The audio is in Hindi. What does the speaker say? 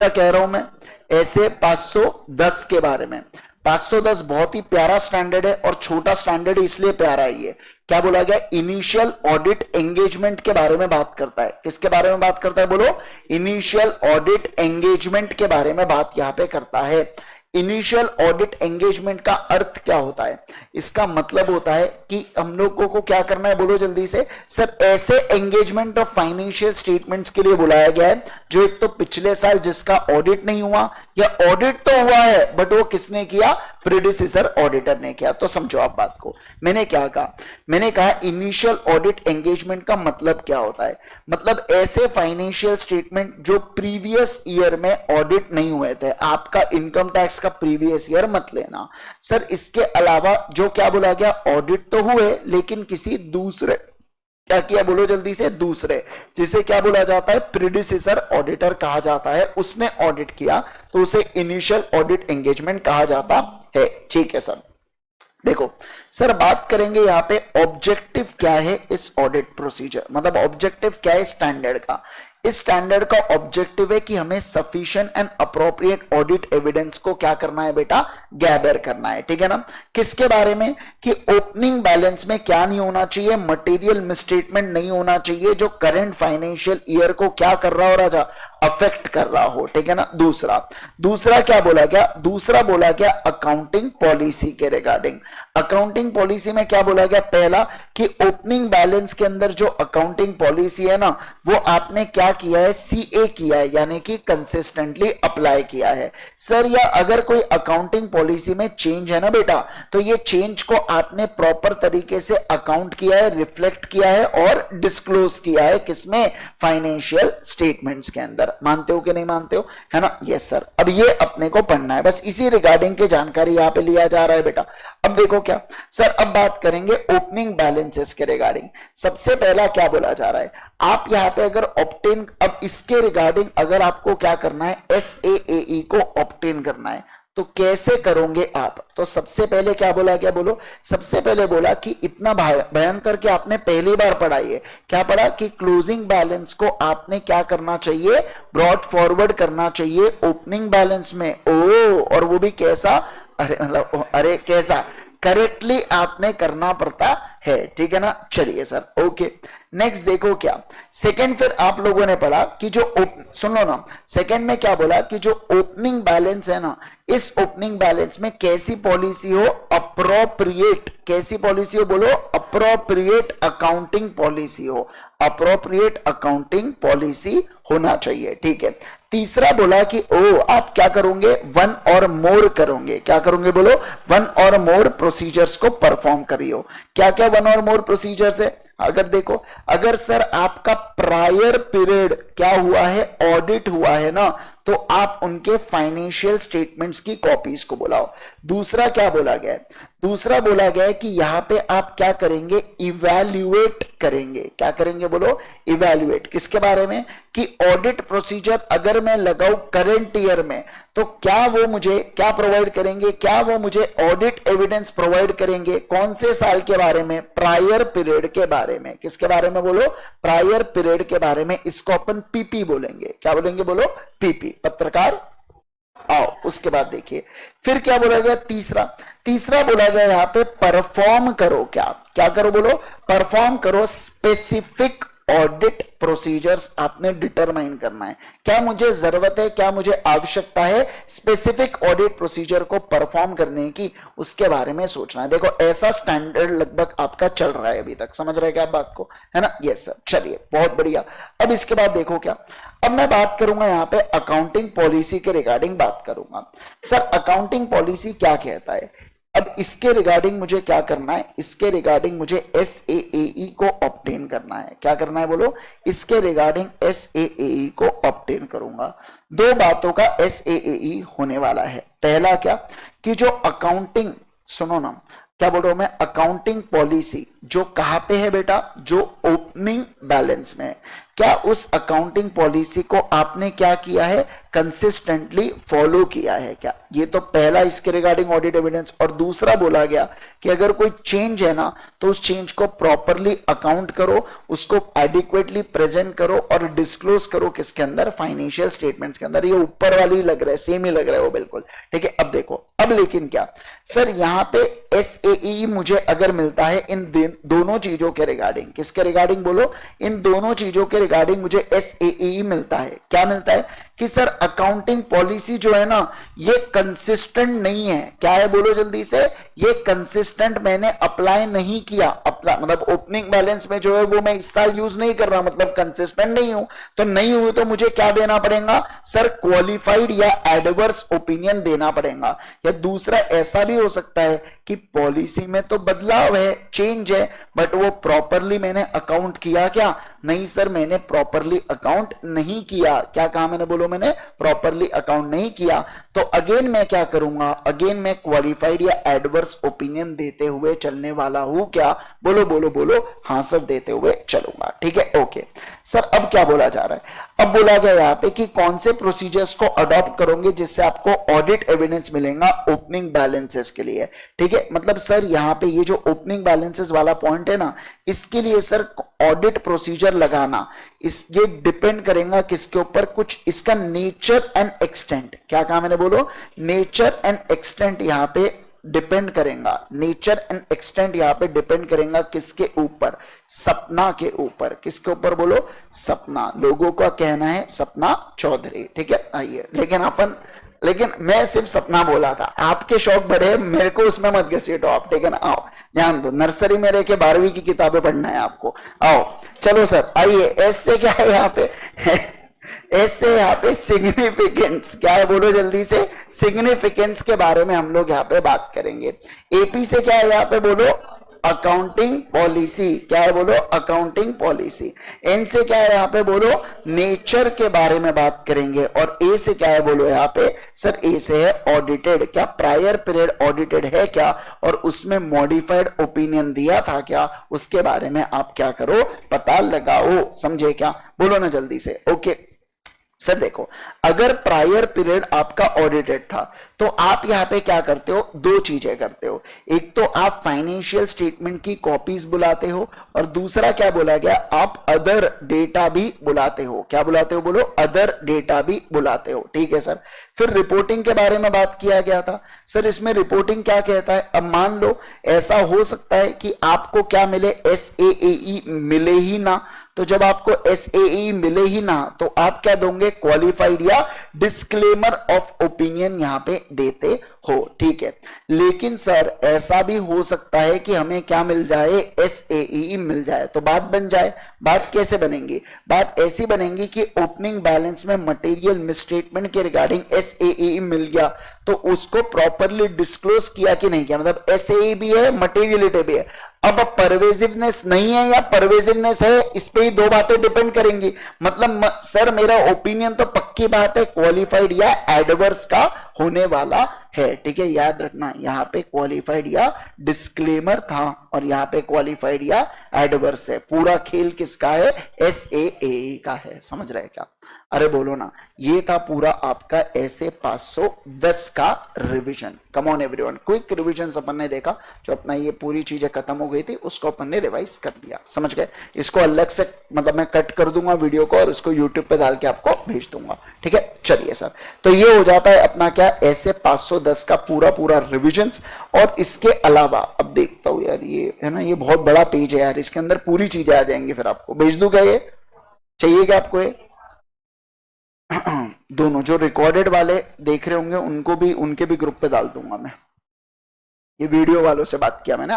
क्या कह रहा हूं मैं, ऐसे 510 के बारे में। 510 बहुत ही प्यारा स्टैंडर्ड है, और छोटा स्टैंडर्ड इसलिए प्यारा है ये, क्या बोला गया, इनिशियल ऑडिट एंगेजमेंट के बारे में बात करता है। किसके बारे में बात करता है बोलो, इनिशियल ऑडिट एंगेजमेंट के बारे में बात यहां पे करता है। इनिशियल ऑडिट एंगेजमेंट का अर्थ क्या होता है, इसका मतलब होता है कि हम लोगों को क्या करना है, बोलो जल्दी से सर। ऐसे एंगेजमेंट ऑफ फाइनेंशियल स्टेटमेंट्स के लिए बुलाया गया है जो एक तो पिछले साल जिसका ऑडिट नहीं हुआ, या ऑडिट तो हुआ है बट वो किसने किया, प्रेडिसेसर ऑडिटर ने किया। तो समझो आप बात को, मैंने क्या कहा, मैंने कहा इनिशियल ऑडिट एंगेजमेंट का मतलब क्या होता है, मतलब ऐसे फाइनेंशियल स्टेटमेंट जो प्रीवियस ईयर में ऑडिट नहीं हुए थे। आपका इनकम टैक्स का प्रीवियस ईयर मत लेना सर, इसके अलावा जो क्या बोला गया, ऑडिट तो हुए लेकिन किसी दूसरे, क्या किया बोलो जल्दी से, दूसरे, जिसे क्या बोला जाता है, प्रीडिसेसर ऑडिटर कहा जाता है, उसने ऑडिट किया तो उसे इनिशियल ऑडिट एंगेजमेंट कहा जाता है। ठीक है सर। देखो सर, बात करेंगे यहां पे ऑब्जेक्टिव क्या है इस ऑडिट प्रोसीजर, मतलब ऑब्जेक्टिव क्या है स्टैंडर्ड का। इस स्टैंडर्ड का ऑब्जेक्टिव है कि हमें sufficient and appropriate audit evidence को क्या करना है बेटा, गैदर करना है। ठीक है ना। किसके बारे में, कि ओपनिंग बैलेंस में क्या नहीं होना चाहिए, मटेरियल मिसस्टेटमेंट नहीं होना चाहिए जो करंट फाइनेंशियल ईयर को क्या कर रहा हो राजा, अफेक्ट कर रहा हो। ठीक है ना। दूसरा क्या बोला गया, दूसरा बोला गया अकाउंटिंग पॉलिसी के रिगार्डिंग। अकाउंटिंग पॉलिसी में क्या बोला गया, पहला कि ओपनिंग बैलेंस के अंदर जो अकाउंटिंग पॉलिसी है ना, वो आपने क्या किया है, सीए किया है, यानी कि कंसिस्टेंटली अप्लाई किया है। सर या अगर कोई अकाउंटिंग पॉलिसी में चेंज है ना बेटा, तो ये चेंज को आपने प्रॉपर तरीके से अकाउंट किया है, रिफ्लेक्ट किया है और डिस्क्लोज किया है, किसमें, फाइनेंशियल स्टेटमेंट्स के अंदर। मानते हो कि नहीं मानते हो, है ना। Yes sir. अब ये अपने को पढ़ना है, बस इसी रिगार्डिंग की जानकारी यहां पे लिया जा रहा है बेटा। अब देखो क्या सर, अब बात करेंगे ओपनिंग बैलेंसेस के रिगार्डिंग। सबसे पहला क्या बोला जा रहा है, आप यहां पे अगर ऑब्टेन, अब इसके रिगार्डिंग अगर आपको क्या करना है, SAAE को ऑब्टेन करना है तो कैसे करोगे आप। तो सबसे पहले क्या बोला गया, बोलो, सबसे पहले बोला कि इतना बयान करके आपने पहली बार पढ़ा है, क्या पढ़ा, कि क्लोजिंग बैलेंस को आपने क्या करना चाहिए, ब्रॉड फॉरवर्ड करना चाहिए ओपनिंग बैलेंस में। ओ, और वो भी कैसा, अरे मतलब अरे कैसा, करेक्टली आपने करना पड़ता है। ठीक है ना। चलिए सर, ओके। नेक्स्ट देखो क्या, सेकंड फिर आप लोगों ने पढ़ा कि जो सुन लो ना, सेकंड में क्या बोला कि जो ओपनिंग बैलेंस है ना, इस ओपनिंग बैलेंस में कैसी पॉलिसी हो, अप्रोप्रिएट, कैसी पॉलिसी हो बोलो, अप्रोप्रिएट अकाउंटिंग पॉलिसी हो, अप्रोप्रिएट अकाउंटिंग पॉलिसी होना चाहिए। ठीक है। तीसरा बोला कि ओ आप क्या करोगे, वन और मोर करोगे, क्या करोगे बोलो, वन और मोर प्रोसीजर्स को परफॉर्म करियो। क्या क्या वन और मोर प्रोसीजर्स है, अगर देखो, अगर सर आपका प्रायर पीरियड क्या हुआ है, ऑडिट हुआ है ना, तो आप उनके फाइनेंशियल स्टेटमेंट्स की कॉपीज को बुलाओ। दूसरा क्या बोला गया है, दूसरा बोला गया है कि यहां पे आप क्या करेंगे, इवैल्यूएट करेंगे। क्या करेंगे बोलो, इवैल्यूएट, किसके बारे में, कि ऑडिट प्रोसीजर अगर मैं लगाऊं करंट ईयर में तो क्या वो मुझे क्या प्रोवाइड करेंगे, क्या वो मुझे ऑडिट एविडेंस प्रोवाइड करेंगे, कौन से साल के बारे में, प्रायर पीरियड के बारे में। किसके बारे में बोलो, प्रायर पीरियड के बारे में। इसको अपन पीपी बोलेंगे, क्या बोलेंगे बोलो, पीपी, पत्रकार आओ। उसके बाद देखिए फिर क्या बोला गया, तीसरा बोला गया यहां पे परफॉर्म करो, क्या क्या करो बोलो, परफॉर्म करो स्पेसिफिक ऑडिट प्रोसीजर्स आपने डिटरमाइन करना है। क्या मुझे जरूरत है, क्या मुझे आवश्यकता है स्पेसिफिक ऑडिट प्रोसीजर को परफॉर्म करने की, उसके बारे में सोचना है। देखो ऐसा स्टैंडर्ड लगभग आपका चल रहा है अभी तक, समझ रहे क्या आप बात को, है ना। Yes sir. चलिए बहुत बढ़िया। अब इसके बाद देखो क्या, अब मैं बात करूंगा यहां पे अकाउंटिंग पॉलिसी के रिगार्डिंग बात करूंगा। सर अकाउंटिंग पॉलिसी क्या कहता है, अब इसके रिगार्डिंग मुझे क्या करना है, इसके रिगार्डिंग मुझे SAAE को ऑब्टेन करना है। क्या करना है बोलो, इसके रिगार्डिंग SAAE को ऑब्टेन करूंगा। दो बातों का SAAE होने वाला है। पहला क्या, कि जो अकाउंटिंग, सुनो ना, क्या बोल रहा हूं मैं, अकाउंटिंग पॉलिसी जो कहां पे है बेटा, जो ओपनिंग बैलेंस में है, क्या उस अकाउंटिंग पॉलिसी को आपने क्या किया है, कंसिस्टेंटली फॉलो किया है क्या। ये तो पहला इसके रिगार्डिंग ऑडिट एविडेंस। और दूसरा बोला गया कि अगर कोई चेंज है ना तो उस चेंज को प्रॉपरली अकाउंट करो, उसको एडिक्वेटली प्रेजेंट करो और डिस्क्लोज करो किसके अंदर, फाइनेंशियल स्टेटमेंट्स के अंदर। ये ऊपर वाली लग रहा है, सेम ही लग रहा है वो बिल्कुल, ठीक है। अब देखो, अब लेकिन क्या सर, यहां पे एसएई मुझे अगर मिलता है इन दोनों चीजों के रिगार्डिंग, किसके रिगार्डिंग बोलो, इन दोनों चीजों के रिगार्डिंग मुझे एसएई मिलता है। क्या मिलता है कि सर अकाउंटिंग पॉलिसी जो है ना ये कंसिस्टेंट नहीं है। क्या है बोलो जल्दी से, ये कंसिस्टेंट मैंने अप्लाई नहीं किया। अप्लाई मतलब ओपनिंग बैलेंस में जो है वो मैं इस साल यूज नहीं कर रहा, मतलब कंसिस्टेंट नहीं हूं। तो नहीं हुई तो मुझे क्या देना पड़ेगा सर, क्वालिफाइड या एडवर्स ओपिनियन देना पड़ेगा। या दूसरा ऐसा भी हो सकता है कि पॉलिसी में तो बदलाव है, चेंज है, बट वो प्रॉपरली मैंने अकाउंट किया क्या, नहीं सर मैंने प्रॉपरली अकाउंट नहीं किया। क्या कहा मैंने, बोलो मैंने प्रॉपरली अकाउंट नहीं किया। तो अगेन मैं क्या करूंगा, अगेन मैं क्वालिफाइड या एडवर्स ओपिनियन देते हुए चलने वाला हूं क्या, बोलो बोलो बोलो, हाँ सर देते हुए चलूंगा, ठीक है। ओके सर, अब क्या बोला जा रहा है, अब बोला गया यहां पे कि कौन से प्रोसीजर्स को अडॉप्ट करोगे जिससे आपको ऑडिट एविडेंस मिलेगा ओपनिंग बैलेंसेस के लिए, ठीक है। मतलब सर यहां पे ये जो ओपनिंग बैलेंसेस वाला पॉइंट है ना, इसके लिए सर ऑडिट प्रोसीजर लगाना, इस ये डिपेंड करेगा किसके ऊपर, कुछ इसका नेचर एंड एक्सटेंट। क्या कहा मैंने, बोलो नेचर एंड एक्सटेंट यहां पे डिपेंड करेगा, नेचर एंड एक्सटेंट यहां पे डिपेंड करेगा किसके ऊपर, सपना के ऊपर। किसके ऊपर बोलो, सपना। लोगों का कहना है सपना चौधरी, ठीक है। आइए, लेकिन मैं सिर्फ सपना बोला था, आपके शौक बड़े, मेरे को उसमें मत घसीटो आप, ठीक है ना। आओ ध्यान दो, नर्सरी में रह के 12वीं की किताबें पढ़ना है आपको। आओ चलो सर, आइए। एस से क्या है यहाँ पे एस से यहाँ पे सिग्निफिकेंस, क्या है बोलो जल्दी से, सिग्निफिकेंस के बारे में हम लोग यहाँ पे बात करेंगे। एपी से क्या है यहाँ पे बोलो, अकाउंटिंग पॉलिसी। क्या है बोलो, अकाउंटिंग पॉलिसी। एन से क्या है यहाँ पे बोलो, नेचर के बारे में बात करेंगे। और ए से क्या है बोलो यहाँ पे, सर ए से है ऑडिटेड। क्या प्रायर पीरियड ऑडिटेड है क्या, और उसमें मॉडिफाइड ओपिनियन दिया था क्या, उसके बारे में आप क्या करो, पता लगाओ। समझे क्या, बोलो ना जल्दी से। ओके सर देखो, अगर प्रायर पीरियड आपका ऑडिटेड था तो आप यहां पे क्या करते हो, दो चीजें करते हो। एक तो आप फाइनेंशियल स्टेटमेंट की कॉपीज बुलाते हो, और दूसरा क्या बोला गया, आप अदर डेटा भी बुलाते हो। क्या बुलाते हो बोलो, अदर डेटा भी बुलाते हो, ठीक है सर। फिर रिपोर्टिंग के बारे में बात किया गया था। सर इसमें रिपोर्टिंग क्या कहता है, अब मान लो ऐसा हो सकता है कि आपको क्या मिले, एसएई मिले ही ना। तो जब आपको एसएई मिले ही ना तो आप क्या दोगे, क्वालिफाइड या डिस्क्लेमर ऑफ ओपिनियन यहां पे देते हो, ठीक है। लेकिन सर ऐसा भी हो सकता है कि हमें क्या मिल जाए, एसएई मिल जाए। तो बात बन जाए, बात कैसे बनेगी, बात ऐसी बनेगी कि ओपनिंग बैलेंस में मटेरियल मिसस्टेटमेंट के रिगार्डिंग एसएई मिल गया तो उसको प्रॉपरली डिस्क्लोज किया कि नहीं किया, मतलब एसएई भी है, मटेरियलिटी भी है। अब परवेजिवनेस नहीं है या परवेजिवनेस है, इस पे ही दो बातें डिपेंड करेंगी। मतलब सर मेरा ओपिनियन तो पक्की बात है क्वालिफाइड या एडवर्स का होने वाला है, ठीक है। याद रखना, यहां पे क्वालिफाइड या डिस्क्लेमर था और यहां पे क्वालिफाइड या एडवर्स है। पूरा खेल किसका है, एसएए का है, समझ रहे क्या। अरे बोलो ना, ये था पूरा आपका ऐसे 510 का revision. Come on everyone, quick revision अपन ने देखा, जो अपना ये पूरी चीजें खत्म हो गई थी उसको अपन ने रिवाइज कर लिया, समझ गए। इसको अलग से मतलब मैं कट कर दूंगा वीडियो को और इसको यूट्यूब पे डाल के आपको भेज दूंगा, ठीक है। चलिए सर, तो ये हो जाता है अपना क्या, ऐसे 510 का पूरा रिविजन। और इसके अलावा अब देखता हूं यार, ये है ना, ये बहुत बड़ा पेज है यार, इसके अंदर पूरी चीजें आ जाएंगी, फिर आपको भेज दूंगा। ये चाहिए क्या आपको, ये दोनों जो रिकॉर्डेड वाले देख रहे होंगे उनको भी, उनके भी ग्रुप पे डाल दूंगा मैं। ये वीडियो वालों से बात किया मैंने।